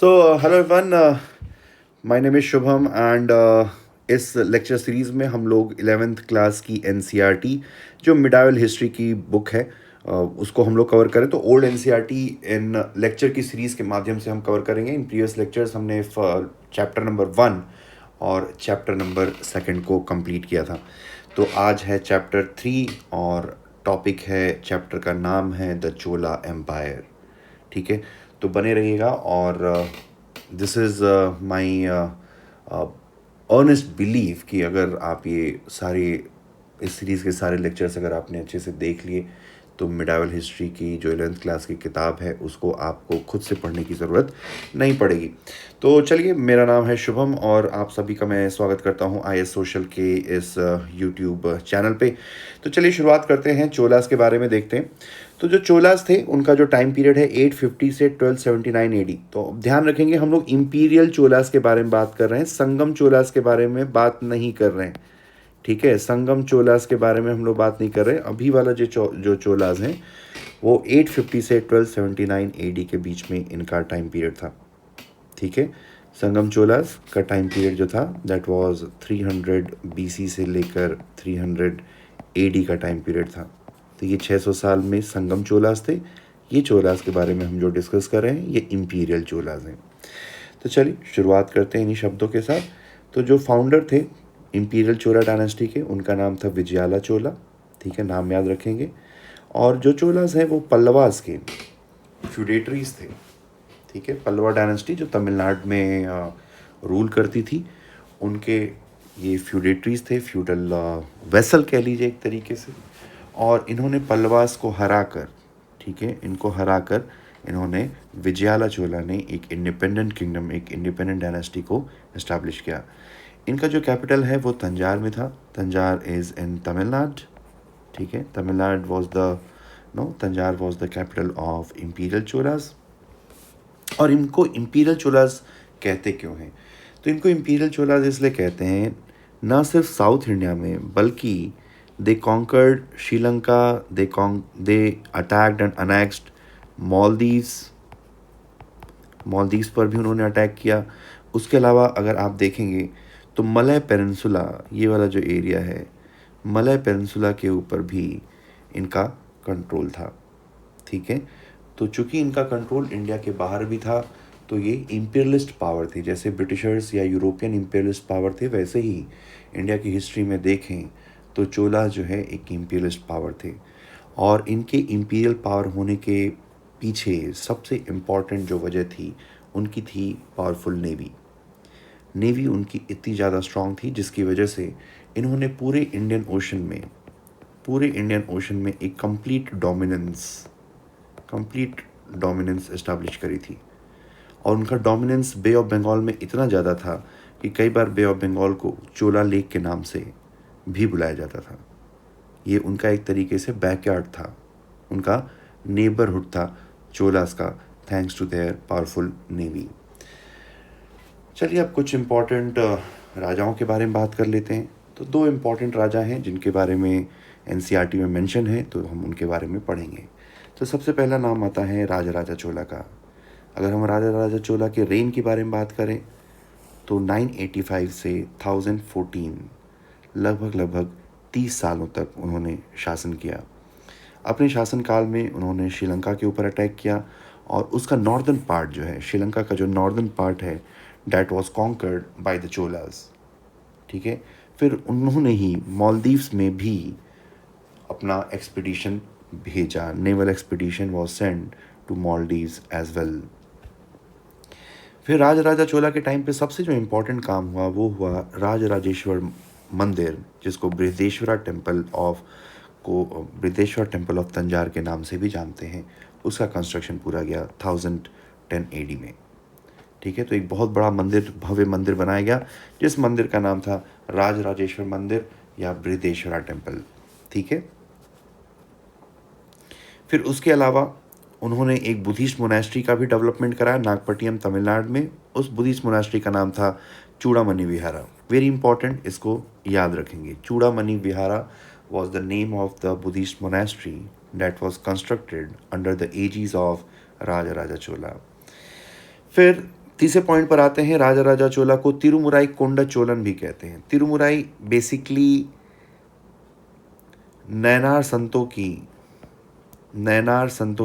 Hello everyone, my name is Shubham and इस lecture series में हम लोग 11th क्लास की एनसीईआरटी जो मिडाइवल हिस्ट्री की बुक है उसको हम लोग कवर करें। तो ओल्ड एनसीईआरटी इन लेक्चर की सीरीज़ के माध्यम से हम कवर करेंगे। इन प्रीवियस लेक्चर्स हमने चैप्टर नंबर 1 और चैप्टर नंबर 2 को कंप्लीट किया था। तो आज है चैप्टर 3 और टॉपिक है, चैप्टर का नाम है द चोला एम्पायर। ठीक है, तो बने रहिएगा। और this is my earnest believe कि अगर आप ये सारे इस सीरीज़ के सारे लेक्चर्स अगर आपने अच्छे से देख लिए तो मिडाइवल हिस्ट्री की जो 11th क्लास की किताब है उसको आपको खुद से पढ़ने की ज़रूरत नहीं पड़ेगी। तो चलिए, मेरा नाम है शुभम और आप सभी का मैं स्वागत करता हूँ IS सोशल के इस यूट्यूब चैनल पे। तो चलिए शुरुआत करते हैं, चोलास के बारे में देखते हैं। तो जो चोलास थे उनका जो टाइम पीरियड है 850 से 1279 AD। तो ध्यान रखेंगे, हम लोग इंपीरियल चोलास के बारे में बात कर रहे हैं, संगम चोलास के बारे में बात नहीं कर रहे हैं। ठीक है, संगम चोलास के बारे में हम लोग बात नहीं कर रहे हैं। अभी वाला जो चोलास हैं वो 850 से 1279 AD के बीच में इनका टाइम पीरियड था। ठीक है, संगम चोलास का टाइम पीरियड जो था दैट वाज 300 BC से लेकर 300 AD का टाइम पीरियड था। तो ये 600 साल में संगम चोलास थे। ये चोलास के बारे में हम जो डिस्कस कर रहे हैं ये इंपीरियल चोलास हैं। तो चलिए शुरुआत करते हैं इन्हीं शब्दों के साथ। तो जो फाउंडर थे इंपीरियल चोला डायनेस्टी के, उनका नाम था विजयाला चोला। ठीक है, नाम याद रखेंगे। और जो चोलास हैं वो पल्लवास के फ्यूडेटरीज थे। ठीक है, पल्लवा डायनेस्टी जो तमिलनाडु में रूल करती थी, उनके ये फ्यूडेटरीज थे, फ्यूडल वेसल कह लीजिए एक तरीके से। और इन्होंने पल्लवास को हरा कर, ठीक है, इनको हरा कर इन्होंने विजयाला चोला ने एक इंडिपेंडेंट किंगडम, एक इंडिपेंडेंट डायनेस्टी को इस्टेब्लिश किया। इनका जो कैपिटल है वो तंजार में था। Tanjore is in Tamil Nadu. ठीक है, Tamil Nadu was the Tanjore was the capital of imperial Cholas. और इनको इंपीरियल चोलास कहते क्यों हैं? तो इनको इंपीरियल चोलास इसलिए कहते हैं, ना सिर्फ साउथ इंडिया में बल्कि they conquered Sri Lanka, they attacked and annexed Maldives. Maldives पर भी उन्होंने अटैक किया। उसके अलावा अगर आप देखेंगे तो मलय पेनिनसुला, ये वाला जो एरिया है, मलय पेनिनसुला के ऊपर भी इनका कंट्रोल था। ठीक है, तो चूंकि इनका कंट्रोल इंडिया के बाहर भी था तो ये इंपीरियलिस्ट पावर थी। जैसे ब्रिटिशर्स या यूरोपियन इंपीरियलिस्ट पावर थे, वैसे ही इंडिया की हिस्ट्री में देखें तो चोला जो है एक इंपीरियलिस्ट पावर थे। और इनके इंपीरियल पावर होने के पीछे सबसे इम्पॉर्टेंट जो वजह थी उनकी थी पावरफुल नेवी। नेवी उनकी इतनी ज़्यादा स्ट्रांग थी जिसकी वजह से इन्होंने पूरे इंडियन ओशन में एक कंप्लीट डोमिनेंस इस्टेब्लिश करी थी। और उनका डोमिनेंस बे ऑफ बंगाल में इतना ज़्यादा था कि कई बार बे ऑफ बंगाल को चोला लेक के नाम से भी बुलाया जाता था। ये उनका एक तरीके से बैकयार्ड था, उनका नेबरहुड था चोलास का, thanks to their powerful navy. चलिए अब कुछ इम्पॉर्टेंट राजाओं के बारे में बात कर लेते हैं। तो 2 इम्पॉर्टेंट राजा हैं जिनके बारे में एनसीईआरटी में मेंशन है, तो हम उनके बारे में पढ़ेंगे। तो सबसे पहला नाम आता है राजा चोला का। अगर हम राजा चोला के रेन के बारे में बात करें तो 985 से 1014, लगभग 30 सालों तक उन्होंने शासन किया। अपने शासनकाल में उन्होंने श्रीलंका के ऊपर अटैक किया और उसका नॉर्दर्न पार्ट जो है, श्रीलंका का जो नॉर्दर्न पार्ट है, that was conquered by the Cholas. ठीक है, फिर उन्होंने ही मालदीव्स में भी अपना एक्सपीडिशन भेजा। Naval expedition was sent to Maldives as well. फिर राजा चोला के टाइम पे सबसे जो इम्पोर्टेंट काम हुआ वो हुआ राजराजेश्वर मंदिर, जिसको बृहदेश्वरा टेम्पल ऑफ तंजार के नाम से भी जानते हैं। उसका कंस्ट्रक्शन पूरा गया 1010 AD में। ठीक है, तो एक बहुत बड़ा मंदिर, भव्य मंदिर बनाया गया जिस मंदिर का नाम था राजराजेश्वर मंदिर या बृहदेश्वरा टेम्पल। ठीक है, फिर उसके अलावा उन्होंने एक बुद्धिस्ट मोनेस्ट्री का भी डेवलपमेंट कराया नागपट्टिनम तमिलनाडु में। उस बुद्धिस्ट मोनेस्ट्री का नाम था चूड़ामणि विहारा। वेरी इंपॉर्टेंट, इसको याद रखेंगे। चूड़ामणि vihara was the name of the Buddhist monastery that was constructed under the aegis of Raja Chola. फिर तीसरे पॉइंट पर आते हैं, राजा राजा चोला को तिरुमुराई कोंडा चोलन भी कहते हैं। तिरुमुराई बेसिकली नैनार संतों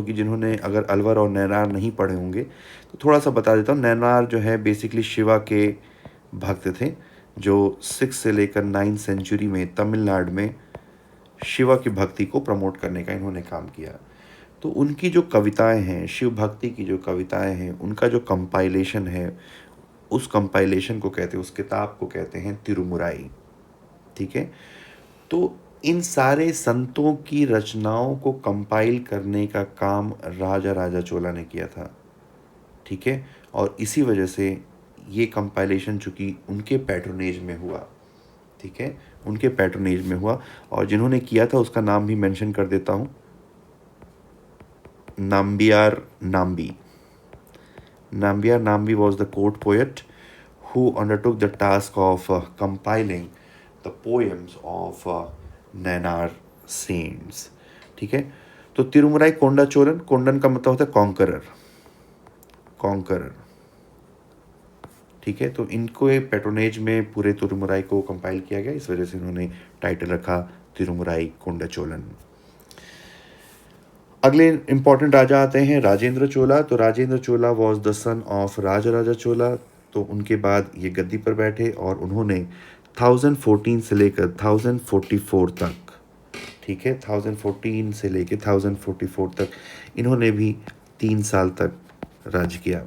की जिन्होंने अगर अलवर और नैनार नहीं पढ़े होंगे तो थोड़ा सा बता देता हूँ। नैनार जो है बेसिकली शिवा के भक्त थे, जो 6 से लेकर 9 सेंचुरी में तमिलनाडु में शिवा की भक्ति को प्रमोट करने का इन्होंने काम किया। तो उनकी जो कविताएं हैं, शिव भक्ति की जो कविताएं हैं, उनका जो कंपाइलेशन है, उस कंपाइलेशन को कहते हैं, उस किताब को कहते हैं तिरुमुराई। ठीक है, तो इन सारे संतों की रचनाओं को कंपाइल करने का काम राजा राजा चोला ने किया था। ठीक है, और इसी वजह से ये कंपाइलेशन चूँकि उनके पैट्रोनेज में हुआ, ठीक है, उनके पैट्रोनेज में हुआ, और जिन्होंने किया था उसका नाम भी मेंशन कर देता हूँ, Nambiar Nambi. Nambiar Nambi was the court poet who undertook the task of compiling the poems of Nainar saints. ठीक है, तो तिरुमुराई कोंडा चोलन, कोंडन का मतलब होता है कॉन्करर। ठीक है, तो इनको पैट्रोनेज में पूरे तिरुमुराई को कंपाइल किया गया, इस वजह से इन्होंने टाइटल रखा तिरुमुराई कोंडा चोलन। अगले इंपॉर्टेंट राजा आते हैं राजेंद्र चोला। तो राजेंद्र चोला वॉज द सन ऑफ राजा राजा चोला। तो उनके बाद ये गद्दी पर बैठे और उन्होंने 1014 से लेकर 1044 तक, ठीक है, 1014 से लेकर 1044 तक इन्होंने भी 3 साल तक राज किया।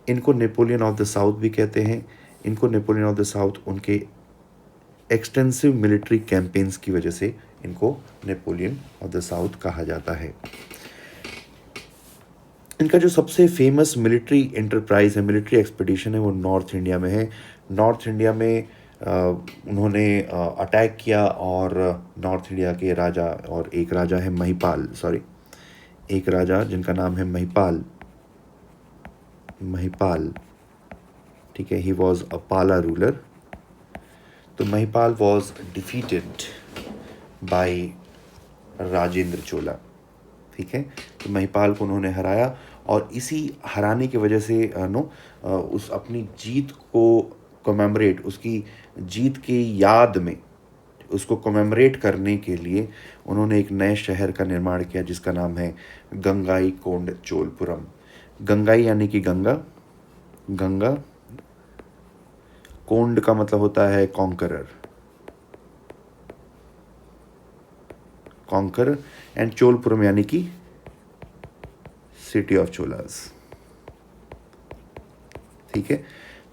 इनको नेपोलियन ऑफ द साउथ भी कहते हैं। इनको नेपोलियन ऑफ द साउथ उनके एक्सटेंसिव मिलिट्री कैंपेन्स की वजह से इनको नेपोलियन ऑफ द साउथ कहा जाता है। इनका जो सबसे फेमस मिलिट्री एंटरप्राइज है, मिलिट्री एक्सपीडिशन है, वो नॉर्थ इंडिया में है। नॉर्थ इंडिया में उन्होंने अटैक किया और नॉर्थ इंडिया के राजा, और एक राजा है महिपाल, एक राजा जिनका नाम है महिपाल, ठीक है, he was a Pala ruler. तो Mahipala was defeated by Rajendra Chola. ठीक है, तो महिपाल को उन्होंने हराया, और इसी हराने की वजह से उस अपनी जीत को कमेमोरेट, उसकी जीत की याद में उसको कमेमोरेट करने के लिए उन्होंने एक नए शहर का निर्माण किया जिसका नाम है गंगाई कोंड चोलपुरम। गंगाई यानी कि गंगा, कोंड का मतलब होता है कॉन्करर, एंड चोलपुरम यानी कि सिटी ऑफ चोलास। ठीक है,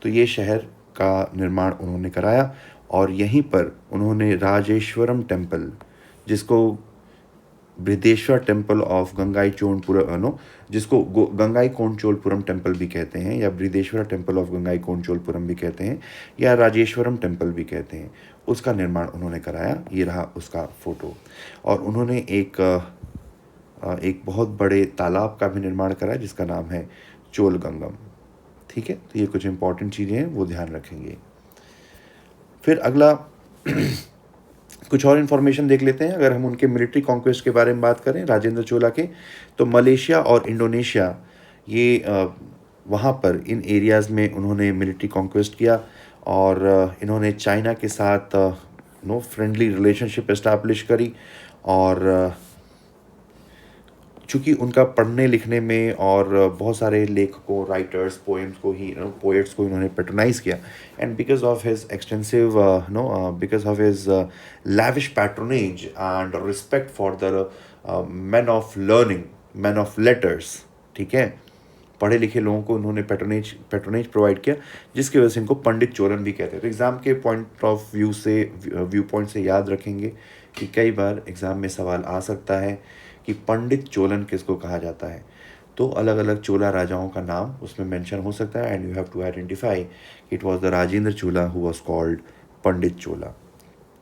तो ये शहर का निर्माण उन्होंने कराया, और यहीं पर उन्होंने राजेश्वरम टेम्पल, जिसको बृहदेश्वर टेम्पल ऑफ गंगाई चोलपुरम, जिसको गंगाई कोंड चोलपुरम टेम्पल भी कहते हैं, या बृहदेश्वर टेम्पल ऑफ गंगाई कोंड चोलपुरम भी कहते हैं, या राजेश्वरम टेम्पल भी कहते हैं, उसका निर्माण उन्होंने कराया। ये रहा उसका फोटो। और उन्होंने एक बहुत बड़े तालाब का भी निर्माण कराया जिसका नाम है चोलगंगम। ठीक है, तो ये कुछ इंपॉर्टेंट चीज़ें हैं, वो ध्यान रखेंगे। फिर अगला कुछ और इन्फॉर्मेशन देख लेते हैं। अगर हम उनके मिलिट्री कॉन्क्वेस्ट के बारे में बात करें राजेंद्र चोला के, तो मलेशिया और इंडोनेशिया, ये वहाँ पर इन एरियाज़ में उन्होंने मिलिट्री कॉन्क्वेस्ट किया, और इन्होंने चाइना के साथ फ्रेंडली रिलेशनशिप इस्टेब्लिश करी। और चूँकि उनका पढ़ने लिखने में और बहुत सारे लेखकों, राइटर्स, पोएट्स को इन्होंने पैट्रोनाइज़ किया, and because of his extensive because of his lavish patronage and respect for the man of learning, man of letters, ठीक है, पढ़े लिखे लोगों को उन्होंने पैट्रोनेज प्रोवाइड किया, जिसकी वजह से इनको पंडित चोलन भी कहते हैं। तो एग्ज़ाम के पॉइंट ऑफ व्यू पॉइंट से याद रखेंगे कि कई बार एग्ज़ाम में सवाल आ सकता है कि पंडित चोलन किसको कहा जाता है। तो अलग अलग चोला राजाओं का नाम उसमें मेंशन हो सकता है, and you have to identify it was the Rajendra Chola who was called Pandita Chola.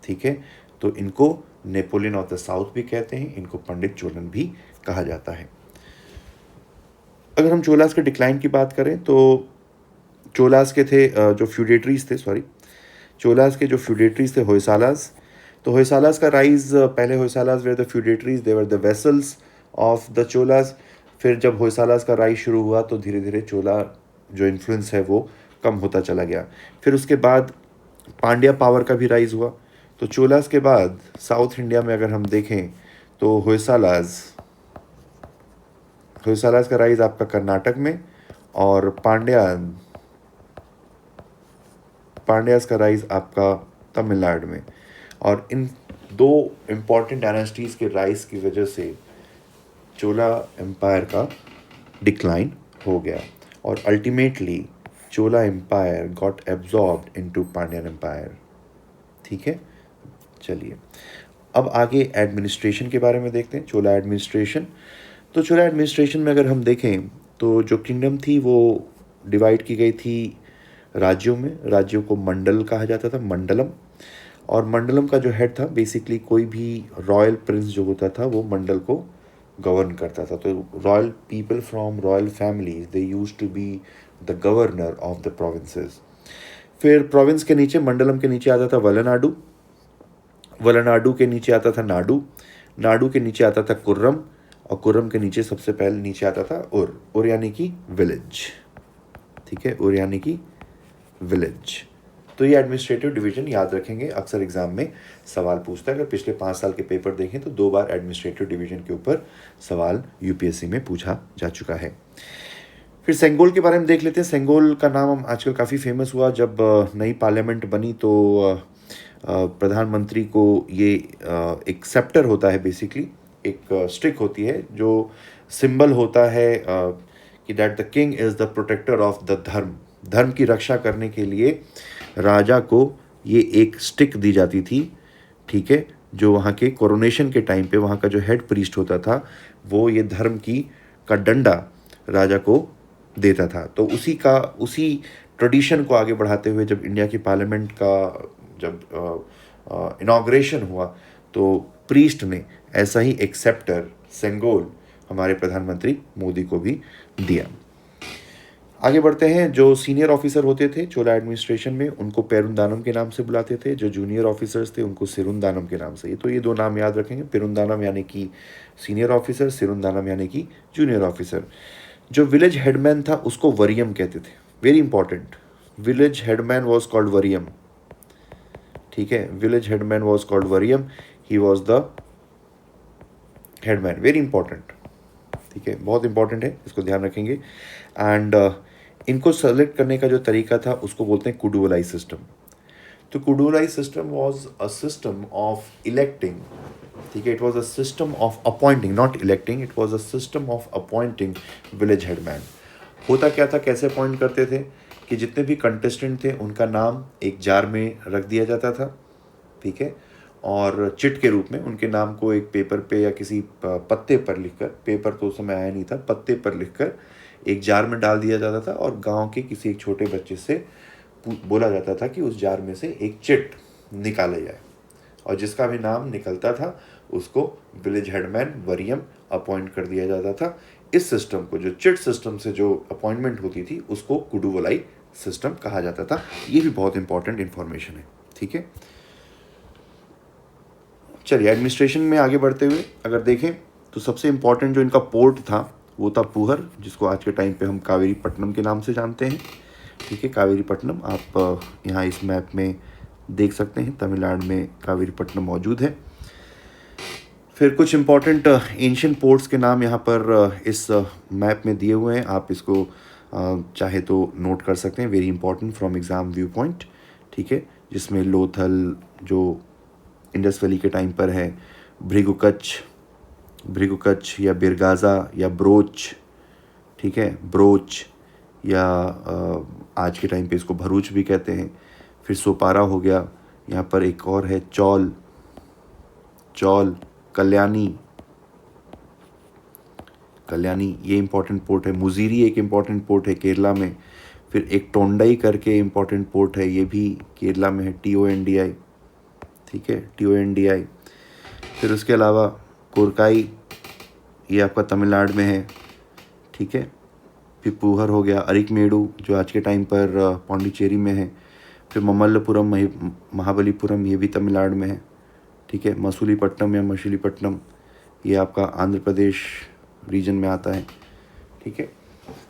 ठीक है, तो इनको नेपोलियन ऑफ द साउथ भी कहते हैं, इनको पंडित चोलन भी कहा जाता है। अगर हम चोलास के डिक्लाइन की बात करें तो चोलास के थे जो फ्यूडेटरीज थे, चोलास के जो फ्यूडेटरीज थे होयसालास। तो होयसालास का राइज, पहले Hoysalas were the feudatories, they were the vassals of the Cholas. फिर जब होयसालास का राइज शुरू हुआ तो धीरे धीरे चोला जो इन्फ्लुएंस है वो कम होता चला गया। फिर उसके बाद पांड्या पावर का भी राइज हुआ। तो चोलास के बाद साउथ इंडिया में अगर हम देखें तो होयसालाज, होयसालाज का राइज आपका कर्नाटक में, और पांड्यास का राइज आपका तमिलनाडु में। और इन दो इम्पॉर्टेंट डायनेस्टीज़ के राइज की वजह से चोला एम्पायर का डिक्लाइन हो गया, और ultimately Chola empire got absorbed into Pandyan empire. ठीक है, चलिए अब आगे एडमिनिस्ट्रेशन के बारे में देखते हैं, चोला एडमिनिस्ट्रेशन। तो चोला एडमिनिस्ट्रेशन में अगर हम देखें तो जो किंगडम थी वो डिवाइड की गई थी राज्यों में। राज्यों को मंडल कहा जाता था, मंडलम। और मंडलम का जो हेड था, बेसिकली कोई भी रॉयल प्रिंस जो होता था वो मंडल को गवर्न करता था। तो royal people from royal families they use to be the governor of the provinces. फिर प्रोविंस के नीचे, मंडलम के नीचे आता था वलनाडु, वलनाडु के नीचे आता था नाडु, नाडु के नीचे आता था कुर्रम, और कुर्रम के नीचे सबसे पहले नीचे आता था उर यानी कि विलेज। ठीक है, उर यानी कि विलेज। तो ये एडमिनिस्ट्रेटिव डिवीजन याद रखेंगे, अक्सर एग्जाम में सवाल पूछता है। अगर पिछले 5 साल के पेपर देखें तो 2 बार एडमिनिस्ट्रेटिव डिवीजन के ऊपर सवाल यूपीएससी में पूछा जा चुका है। फिर सेंगोल के बारे में देख लेते हैं। सेंगोल का नाम आजकल काफ़ी फेमस हुआ। जब नई पार्लियामेंट बनी तो प्रधानमंत्री को ये एक सेप्टर होता है, बेसिकली एक स्टिक होती है जो सिंबल होता है कि that the king is the protector of the dharma. धर्म की रक्षा करने के लिए राजा को ये एक स्टिक दी जाती थी। ठीक है, जो वहाँ के कोरोनेशन के टाइम पे वहाँ का जो हेड प्रीस्ट होता था वो ये धर्म का डंडा राजा को देता था। तो उसी ट्रेडिशन को आगे बढ़ाते हुए जब इंडिया की पार्लियामेंट का जब इनॉग्रेशन हुआ तो प्रीस्ट ने ऐसा ही एक सेप्टर सेंगोल हमारे प्रधानमंत्री मोदी को भी दिया। आगे बढ़ते हैं। जो सीनियर ऑफिसर होते थे चोला एडमिनिस्ट्रेशन में उनको पेरुंदानम के नाम से बुलाते थे, जो जूनियर ऑफिसर्स थे उनको सिरुंदानम के नाम से। तो ये 2 नाम याद रखेंगे, पेरुंदानम यानी कि सीनियर ऑफिसर, सिरुंदानम यानी कि जूनियर ऑफिसर। जो विलेज हेडमैन था उसको वरियम कहते थे, very important. Village headman was called Wariyam. ठीक है, village headman was called Wariyam, he was the headman, very important. ठीक है, बहुत इंपॉर्टेंट है, इसको ध्यान रखेंगे। एंड इनको सेलेक्ट करने का जो तरीका था उसको बोलते हैं कुडुवलाई सिस्टम। तो Kudavolai system was a system of electing. ठीक है, it was a system of appointing, not electing, it was a system of appointing village headman. होता क्या था, कैसे अपॉइंट करते थे कि जितने भी कंटेस्टेंट थे उनका नाम एक जार में रख दिया जाता था। ठीक है, और चिट के रूप में उनके नाम को एक पेपर पे या किसी पत्ते पर लिखकर, पेपर तो उस समय आया नहीं था, पत्ते पर लिखकर एक जार में डाल दिया जाता था, और गांव के किसी एक छोटे बच्चे से बोला जाता था कि उस जार में से एक चिट निकाला जाए, और जिसका भी नाम निकलता था उसको विलेज हेडमैन वरियम अपॉइंट कर दिया जाता था। इस सिस्टम को, जो चिट सिस्टम से जो अपॉइंटमेंट होती थी, उसको कुडुवलाई सिस्टम कहा जाता था। ये भी बहुत इंपॉर्टेंट इंफॉर्मेशन है। ठीक है, चलिए एडमिनिस्ट्रेशन में आगे बढ़ते हुए अगर देखें तो सबसे इम्पॉर्टेंट जो इनका पोर्ट था वो था पूहर, जिसको आज के टाइम पे हम कावेरी पट्टनम के नाम से जानते हैं। ठीक है, कावेरी पट्टनम आप यहाँ इस मैप में देख सकते हैं, तमिलनाडु में कावेरी पट्टनम मौजूद है। फिर कुछ इम्पॉर्टेंट एंशिएंट पोर्ट्स के नाम यहाँ पर इस मैप में दिए हुए हैं, आप इसको चाहे तो नोट कर सकते हैं, very important from exam view point. ठीक है, जिसमें लोथल जो इंडस वैली के टाइम पर है, भृगुकच्छ या बिरगाज़ा या ब्रोच। ठीक है, ब्रोच या आज के टाइम पे इसको भरूच भी कहते हैं। फिर सोपारा हो गया, यहाँ पर एक और है चौल, कल्याणी ये इंपॉर्टेंट पोर्ट है। मुजीरी एक इंपॉर्टेंट पोर्ट है केरला में। फिर एक टोंडई करके इंपॉर्टेंट पोर्ट है, ये भी केरला में है, TONDI। ठीक है, TONDI। फिर उसके अलावा कोरकाई, ये आपका तमिलनाडु में है। ठीक है, फिर पूहर हो गया, अरिकमेडु जो आज के टाइम पर पौंडीचेरी में है। फिर ममल्लपुरम, महाबलीपुरम, ये भी तमिलनाडु में है। ठीक है, मसूलीपट्टनम या मछलीपट्टनम ये आपका आंध्र प्रदेश रीजन में आता है। ठीक है,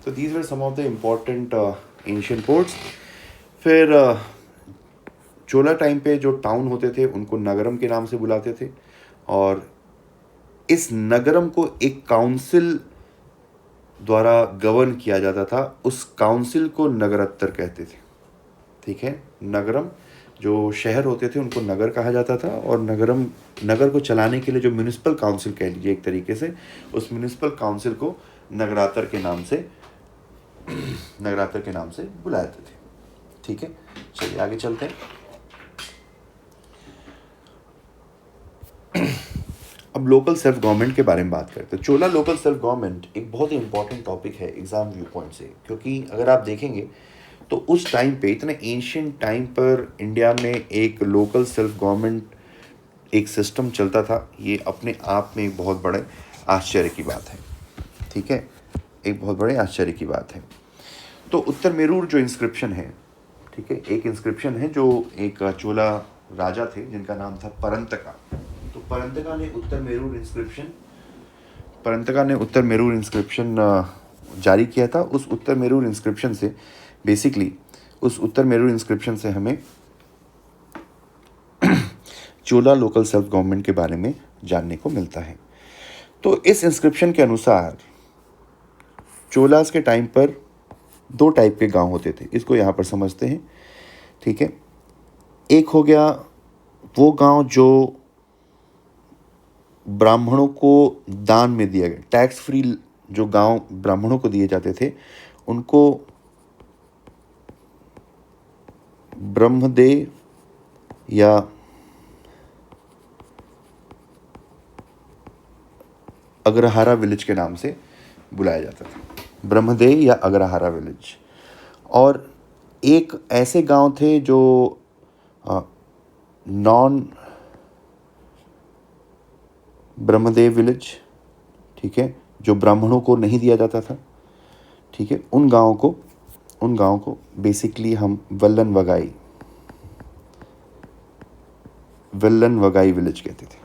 तो these were some of the important ancient ports. फिर चोला टाइम पे जो टाउन होते थे उनको नगरम के नाम से बुलाते थे, और इस नगरम को एक काउंसिल द्वारा गवर्न किया जाता था। उस काउंसिल को नगरत्तर कहते थे। ठीक है, नगरम जो शहर होते थे उनको नगर कहा जाता था, और नगरम नगर को चलाने के लिए जो म्यूनिसिपल काउंसिल कह लीजिए एक तरीके से, उस म्यूनिसिपल काउंसिल को नगरातर के नाम से बुलाते थे। ठीक है, चलिए आगे चलते हैं। अब लोकल सेल्फ गवर्नमेंट के बारे में बात करते हैं। चोला लोकल सेल्फ गवर्नमेंट एक बहुत ही इंपॉर्टेंट टॉपिक है एग्जाम व्यू पॉइंट से, क्योंकि अगर आप देखेंगे तो उस टाइम पे, इतने एंशियंट टाइम पर इंडिया में एक लोकल सेल्फ गवर्नमेंट एक सिस्टम चलता था, ये अपने आप में एक बहुत बड़े आश्चर्य की बात है। ठीक है, एक बहुत बड़े आश्चर्य की बात है। तो उत्तर मेरूर जो इंस्क्रिप्शन है, ठीक है, एक इंस्क्रिप्शन है जो एक चोला राजा थे जिनका नाम था परंतका। तो परंतका ने उत्तर मेरूर इंस्क्रिप्शन जारी किया था। उस उत्तर मेरूर इंस्क्रिप्शन से हमें चोला लोकल सेल्फ गवर्नमेंट के बारे में जानने को मिलता है। तो इस इंस्क्रिप्शन के अनुसार चोलास के टाइम पर दो टाइप के गांव होते थे, इसको यहाँ पर समझते हैं। ठीक है, एक हो गया वो गांव जो ब्राह्मणों को दान में दिया गया, टैक्स फ्री जो गांव ब्राह्मणों को दिए जाते थे उनको ब्रह्मदेव या अग्रहारा विलेज के नाम से बुलाया जाता था, ब्रह्मदेव या अग्रहारा विलेज। और एक ऐसे गांव थे जो नॉन ब्रह्मदेव विलेज, ठीक है, जो ब्राह्मणों को नहीं दिया जाता था। ठीक है, उन गाँव को बेसिकली हम वल्लन वगाई विलेज कहते थे।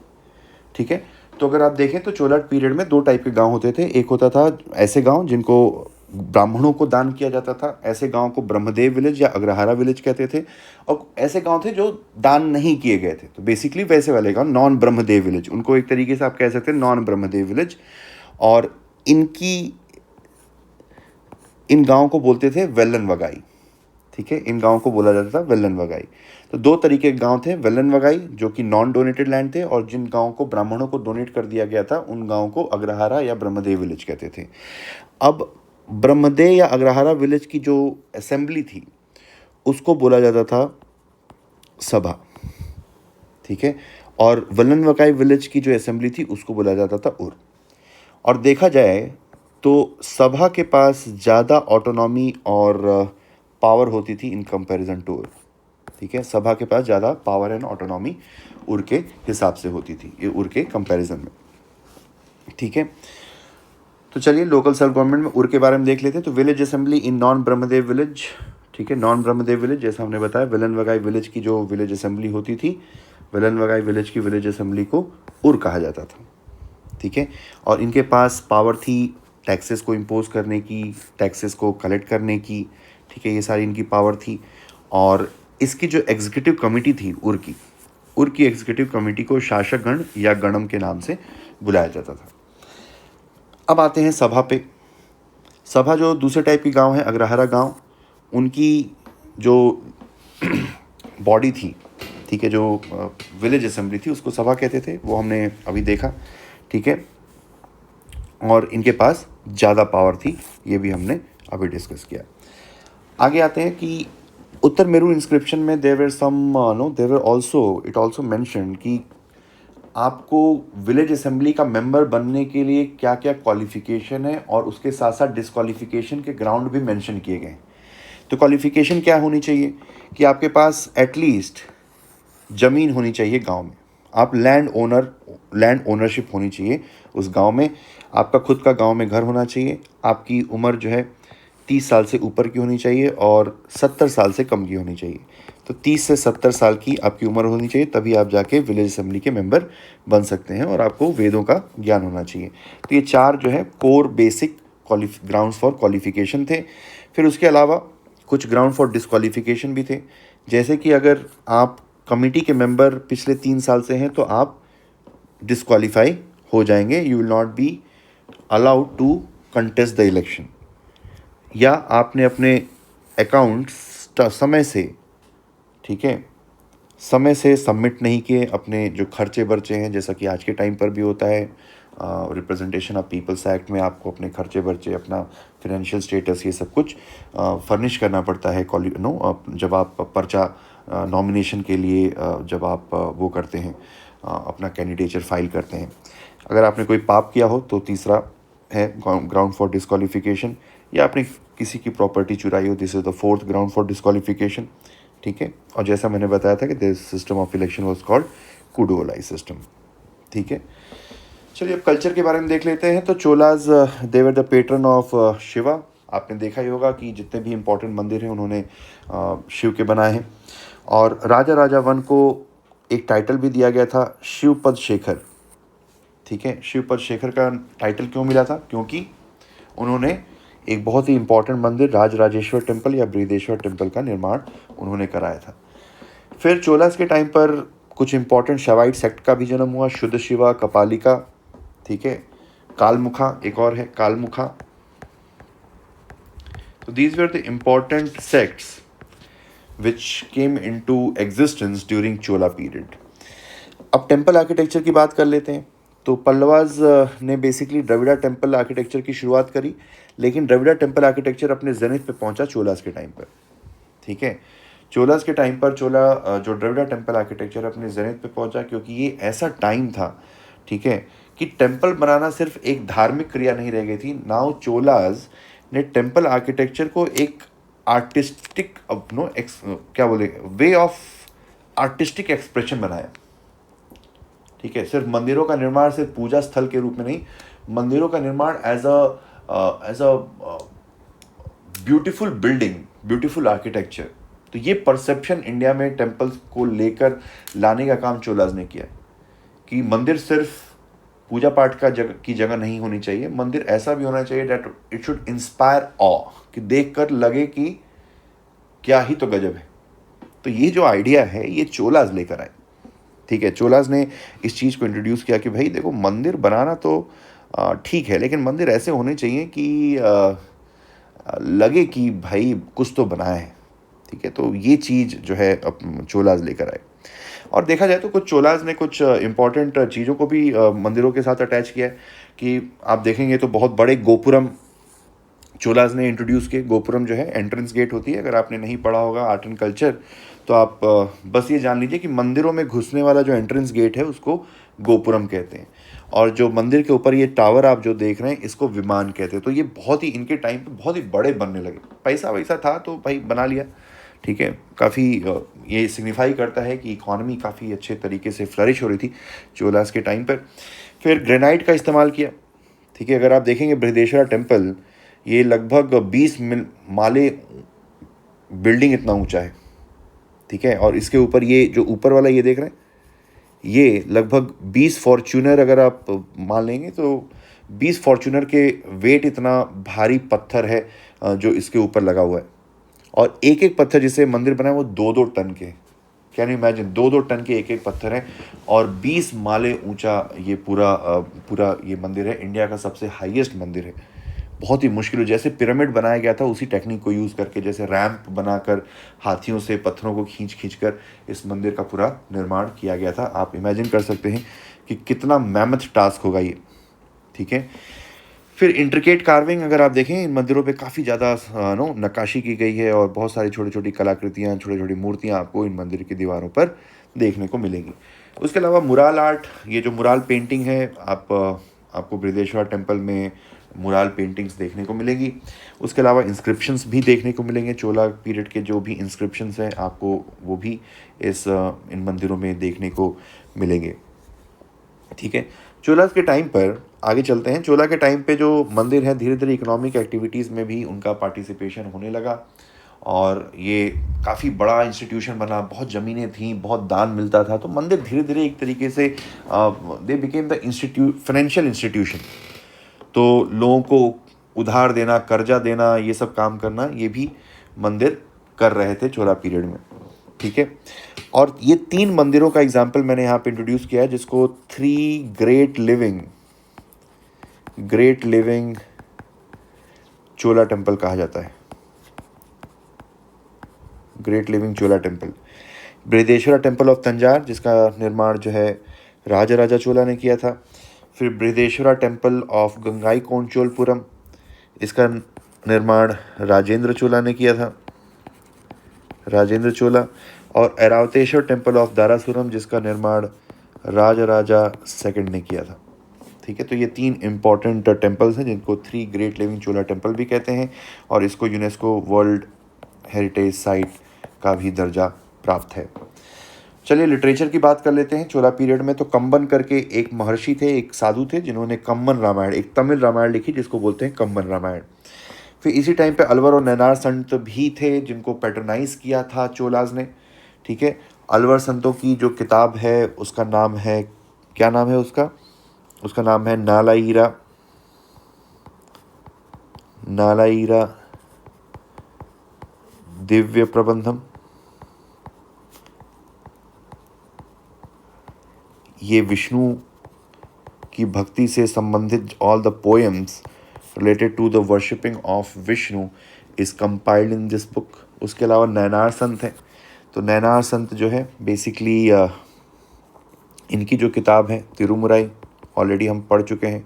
ठीक है, तो अगर आप देखें तो चोलाट पीरियड में दो टाइप के गांव होते थे। एक होता था ऐसे गांव जिनको ब्राह्मणों को दान किया जाता था, ऐसे गांव को ब्रह्मदेव विलेज या अग्रहारा विलेज कहते थे। और ऐसे गांव थे जो दान नहीं किए गए थे, तो बेसिकली वैसे वाले गांव नॉन ब्रह्मदेव विलेज, उनको एक तरीके से आप कह सकते हैं नॉन ब्रह्मदेव विलेज। और इन गाँव को बोलते थे वेल्लन वगाई। ठीक है, इन गाँव को बोला जाता था वेल्लन वगाई। तो दो तरीके के गांव थे, वेल्लन वगाई जो कि नॉन डोनेटेड लैंड थे, और जिन गाँव को ब्राह्मणों को डोनेट कर दिया गया था उन गाँव को अग्रहारा या ब्रह्मदेव विलेज कहते थे। अब ब्रह्मदेव या अग्रहारा विलेज की जो असेंबली थी उसको बोला जाता था सभा। ठीक है, और वेल्लन वगाई विलेज की जो असेंबली थी उसको बोला जाता था उर। और देखा जाए तो सभा के पास ज़्यादा ऑटोनॉमी और पावर होती थी इन कंपैरिजन टू उर। ठीक है, सभा के पास ज़्यादा पावर एंड ऑटोनॉमी उर के हिसाब से होती थी, ये उर के कंपैरिजन में। ठीक है, तो चलिए लोकल सेल्फ गवर्नमेंट में उर के बारे में देख लेते हैं। तो village assembly in non Brahmadev village. ठीक है, नॉन ब्रह्मदेव विलेज जैसा हमने बताया, वेल्लन वगाई विलेज की जो विलेज असेंबली होती थी, वेल्लन वगाई विलेज की विलेज असेंबली को उर कहा जाता था। ठीक है, और इनके पास पावर थी टैक्सेस को इम्पोज करने की, टैक्सेस को कलेक्ट करने की। ठीक है, ये सारी इनकी पावर थी। और इसकी जो एग्जीक्यूटिव कमेटी थी उर की एग्जीक्यूटिव कमेटी को शासक गण या गणम के नाम से बुलाया जाता था। अब आते हैं सभा पे। सभा जो दूसरे टाइप की गांव है, अग्रहारा गांव, उनकी जो बॉडी थी, ठीक है, जो विलेज असेंबली थी उसको सभा कहते थे, वो हमने अभी देखा। ठीक है, और इनके पास ज़्यादा पावर थी, ये भी हमने अभी डिस्कस किया। आगे आते हैं कि उत्तर मेरू इंस्क्रिप्शन में they were also it also mention कि आपको विलेज असेंबली का मेंबर बनने के लिए क्या क्या क्वालिफिकेशन है, और उसके साथ साथ डिस्क्वालिफिकेशन के ग्राउंड भी मेंशन किए गए। तो क्वालिफिकेशन क्या होनी चाहिए कि आपके पास एटलीस्ट ज़मीन होनी चाहिए गांव में, आप लैंड ओनरशिप होनी चाहिए उस गांव में, आपका खुद का गांव में घर होना चाहिए, आपकी उम्र जो है 30 साल से ऊपर की होनी चाहिए और 70 साल से कम की होनी चाहिए। तो 30 से 70 साल की आपकी उम्र होनी चाहिए, तभी आप जाके विलेज असेंबली के मेंबर बन सकते हैं, और आपको वेदों का ज्ञान होना चाहिए। तो ये चार जो है core basic grounds for qualification थे। फिर उसके अलावा कुछ ग्राउंड फॉर डिस्क्वालिफिकेशन भी थे, जैसे कि अगर आप कमेटी के मेंबर पिछले 3 साल से हैं तो आप डिस्क्वालीफाई हो जाएंगे, you will not be allowed to contest the election. या आपने अपने अकाउंट्स समय से, ठीक है, समय से सबमिट नहीं किए, अपने जो खर्चे बर्चे हैं, जैसा कि आज के टाइम पर भी होता है रिप्रेजेंटेशन ऑफ पीपल्स एक्ट में आपको अपने खर्चे बर्चे, अपना फाइनेंशियल स्टेटस, ये सब कुछ फर्निश करना पड़ता है जब आप पर्चा नॉमिनेशन के लिए जब आप वो करते हैं, अपना कैंडिडेचर फाइल करते हैं। अगर आपने कोई पाप किया हो तो तीसरा है ग्राउंड फॉर डिस्क्वालिफिकेशन, या आपने किसी की प्रॉपर्टी चुराई हो, this is the fourth ground for disqualification, ठीक है। और जैसा मैंने बताया था कि this system of election was called Kudavolai system, ठीक है। चलिए अब कल्चर के बारे में देख लेते हैं। तो Cholas they were the patron of Shiva. आपने देखा ही होगा कि जितने भी इम्पोर्टेंट मंदिर हैं उन्होंने शिव के बनाए हैं। और राजा राजा वन को एक टाइटल भी दिया गया था, शिवपद शेखर, ठीक है। शिवपद शेखर का टाइटल क्यों मिला था? क्योंकि उन्होंने एक बहुत ही इम्पोर्टेंट मंदिर राजराजेश्वर टेम्पल या बृहदेश्वर टेम्पल का निर्माण उन्होंने कराया था। फिर चोलास के टाइम पर कुछ इम्पोर्टेंट शैवाइट सेक्ट का भी जन्म हुआ, शुद्ध शिवा, कपालिका, ठीक है, कालमुखा, एक और है कालमुखा। तो these were the important sects which came into existence during Chola period. अब टेम्पल आर्किटेक्चर की बात कर लेते हैं। तो पल्लवाज ने बेसिकली द्रविड़ा टेम्पल आर्किटेक्चर की शुरुआत करी, लेकिन द्रविड़ा टेम्पल आर्किटेक्चर अपने जेनिथ पे पहुंचा चोलास के टाइम पर, ठीक है। चोलास के टाइम पर जो द्रविड़ा टेम्पल आर्किटेक्चर अपने जेनिथ पे पहुंचा, क्योंकि ये ऐसा टाइम था, ठीक है, कि टेम्पल बनाना सिर्फ एक धार्मिक क्रिया नहीं रह गई थी। नाउ चोलास ने टेम्पल आर्किटेक्चर को एक आर्टिस्टिक क्या बोले वे ऑफ आर्टिस्टिक एक्सप्रेशन बनाया, ठीक है। सिर्फ मंदिरों का निर्माण सिर्फ पूजा स्थल के रूप में नहीं, मंदिरों का निर्माण as a beautiful building, beautiful architecture. तो ये परसेप्शन इंडिया में टेम्पल्स को लेकर लाने का काम चोलास ने किया, कि मंदिर सिर्फ पूजा पाठ की जगह नहीं होनी चाहिए, मंदिर ऐसा भी होना चाहिए दैट इट शुड इंस्पायर ऑ, कि देखकर लगे कि क्या ही तो गजब है। तो ये जो आइडिया है ये चोलास लेकर आए, ठीक है। चोलास ने इस चीज़ को इंट्रोड्यूस किया कि भाई देखो, मंदिर बनाना तो ठीक है, लेकिन मंदिर ऐसे होने चाहिए कि लगे कि भाई कुछ तो बनाया है, ठीक है। तो ये चीज़ जो है अब चोलास लेकर आए। और देखा जाए तो कुछ चोलास ने कुछ इम्पॉर्टेंट चीज़ों को भी मंदिरों के साथ अटैच किया है, कि आप देखेंगे तो बहुत बड़े गोपुरम चोलास ने इंट्रोड्यूस किए। गोपुरम जो है एंट्रेंस गेट होती है, अगर आपने नहीं पढ़ा होगा आर्ट एंड कल्चर तो आप बस ये जान लीजिए कि मंदिरों में घुसने वाला जो एंट्रेंस गेट है उसको गोपुरम कहते हैं, और जो मंदिर के ऊपर ये टावर आप जो देख रहे हैं इसको विमान कहते हैं। तो ये बहुत ही इनके टाइम पे बहुत ही बड़े बनने लगे, पैसा वैसा था तो भाई बना लिया, ठीक है। काफ़ी ये सिग्निफाई करता है कि इकॉनमी काफ़ी अच्छे तरीके से फ्लरिश हो रही थी चोलास के टाइम पर। फिर ग्रेनाइट का इस्तेमाल किया, ठीक है। अगर आप देखेंगे बृहदेश्वरा टेम्पल, ये लगभग 20 माले बिल्डिंग इतना ऊंचा है, ठीक है। और इसके ऊपर ये जो ऊपर वाला ये देख रहे हैं, ये लगभग 20 फॉर्च्यूनर अगर आप मान लेंगे तो 20 फॉर्च्यूनर के वेट इतना भारी पत्थर है जो इसके ऊपर लगा हुआ है। और एक एक पत्थर जिसे मंदिर बना है वो 2-2 टन के, कैन यू इमेजिन, 2-2 टन के एक एक पत्थर है, और 20 माले ऊंचा ये पूरा ये मंदिर है। इंडिया का सबसे हाईएस्ट मंदिर है। बहुत ही मुश्किल हो, जैसे पिरामिड बनाया गया था उसी टेक्निक को यूज़ करके, जैसे रैंप बनाकर हाथियों से पत्थरों को खींच खींच कर इस मंदिर का पूरा निर्माण किया गया था। आप इमेजिन कर सकते हैं कि कितना मेहनत टास्क होगा ये, ठीक है। फिर इंट्रिकेट कार्विंग अगर आप देखें, इन मंदिरों पे काफ़ी ज़्यादा नक्काशी की गई है, और बहुत सारी छोटी छोटी कलाकृतियाँ, छोटी छोटी मूर्तियाँ आपको इन मंदिर की दीवारों पर देखने को मिलेंगी। उसके अलावा मुराल आर्ट, ये जो मुराल पेंटिंग है, आपको बृहदेश्वर टेम्पल में मुराल पेंटिंग्स देखने को मिलेंगी। उसके अलावा इंस्क्रिप्शंस भी देखने को मिलेंगे, चोला पीरियड के जो भी इंस्क्रिप्शंस हैं आपको वो भी इन मंदिरों में देखने को मिलेंगे, ठीक है। चोला के टाइम पर आगे चलते हैं। चोला के टाइम पे जो मंदिर है, धीरे धीरे इकोनॉमिक एक्टिविटीज़ में भी उनका पार्टिसिपेशन होने लगा, और ये काफ़ी बड़ा इंस्टीट्यूशन बना, बहुत ज़मीनें थीं, बहुत दान मिलता था। तो मंदिर धीरे धीरे एक तरीके से they became the financial institution. तो लोगों को उधार देना, कर्जा देना, ये सब काम करना, ये भी मंदिर कर रहे थे चोला पीरियड में। ठीक है, और ये 3 मंदिरों का एग्जाम्पल मैंने यहाँ पे इंट्रोड्यूस किया है, जिसको 3 ग्रेट लिविंग चोला टेम्पल कहा जाता है। Great living Chola temple, Brihadeeswara temple of Tanjore, जिसका निर्माण जो है राजराजा चोला ने किया था। फिर बृहदेश्वरा टेम्पल ऑफ गंगाई कोंडचोलपुरम, इसका निर्माण राजेंद्र चोला ने किया था, राजेंद्र चोला। और ऐरावतेश्वर टेम्पल ऑफ दारासुरम, जिसका निर्माण राजराजा सेकंड ने किया था। ठीक है, तो ये 3 इम्पॉर्टेंट टेम्पल्स हैं जिनको 3 ग्रेट लिविंग चोला टेम्पल भी कहते हैं, और इसको यूनेस्को वर्ल्ड हेरिटेज साइट का भी दर्जा प्राप्त है। चलिए लिटरेचर की बात कर लेते हैं। चोला पीरियड में तो कंबन करके एक महर्षि थे, एक साधु थे, जिन्होंने कम्बन रामायण, एक तमिल रामायण लिखी जिसको बोलते हैं कम्बन रामायण। फिर इसी टाइम पे अलवर और नैनार संत भी थे जिनको पैटर्नाइज किया था चोलाज ने। ठीक है, अलवर संतों की जो किताब है उसका नाम है, क्या नाम है उसका? उसका नाम है नालाईरा दिव्य प्रबंधम। ये विष्णु की भक्ति से संबंधित all the poems related to the worshipping of Vishnu is compiled in this book. उसके अलावा नैनार संत हैं, तो नैनार संत जो है बेसिकली इनकी जो किताब है तिरुमुराई, ऑलरेडी हम पढ़ चुके हैं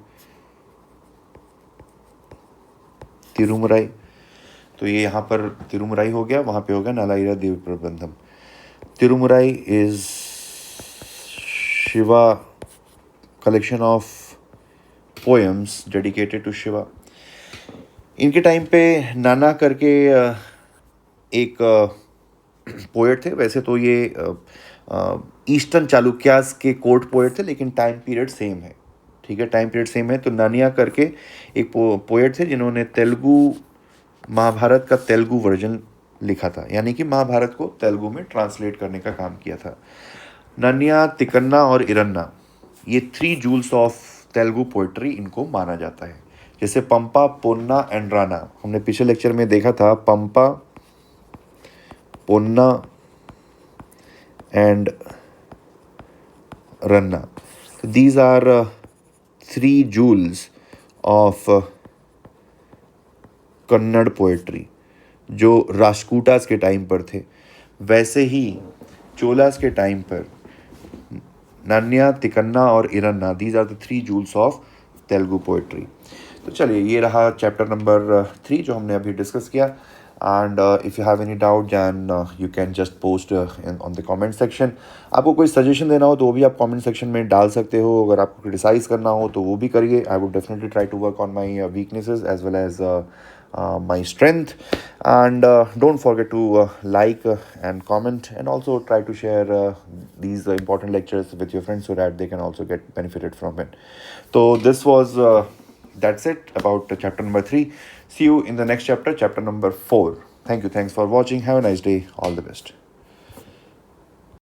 तिरुमुराई, तो ये यहाँ पर तिरुमुराई हो गया, वहाँ पे हो गया Nalayira Divya Prabandham. Tirumurai is Shiva collection of poems dedicated to Shiva. इनके टाइम पे नाना करके एक पोएट थे। वैसे तो ये ईस्टर्न चालुक्यास के कोर्ट पोएट थे, लेकिन टाइम पीरियड सेम है। ठीक है, टाइम पीरियड सेम है। तो नानिया करके एक पोएट थे जिन्होंने तेलुगु महाभारत का तेलुगु वर्जन लिखा था, यानी कि महाभारत को तेलुगु में ट्रांसलेट करने का काम किया था। नन्या, तिकन्ना और इरन्ना, ये 3 जूल्स ऑफ तेलुगु पोइट्री इनको माना जाता है। जैसे पंपा, पोन्ना एंड राना, हमने पिछले लेक्चर में देखा था, Pampa, Ponna and Ranna. These are 3 jewels of Kannada poetry जो राष्ट्रकूटास के टाइम पर थे। वैसे ही चोलास के टाइम पर नान्या, तिकन्ना और Errana, these are the 3 jewels of Telugu poetry. तो चलिए, ये रहा चैप्टर नंबर 3 जो हमने अभी डिस्कस किया। And if you have any doubt then you can just post on the comment section. आपको कोई सजेशन देना हो तो वो भी आप कमेंट सेक्शन में डाल सकते हो। अगर आपको क्रिटिसाइज़ करना हो तो वो भी करिए। I would definitely try to work on my weaknesses as well as my strength. And don't forget to like and comment, and also try to share these important lectures with your friends so that they can also get benefited from it. So this was that's it about chapter number 3. See you in the next chapter, chapter number 4. Thank you. Thanks for watching. Have a nice day. All the best.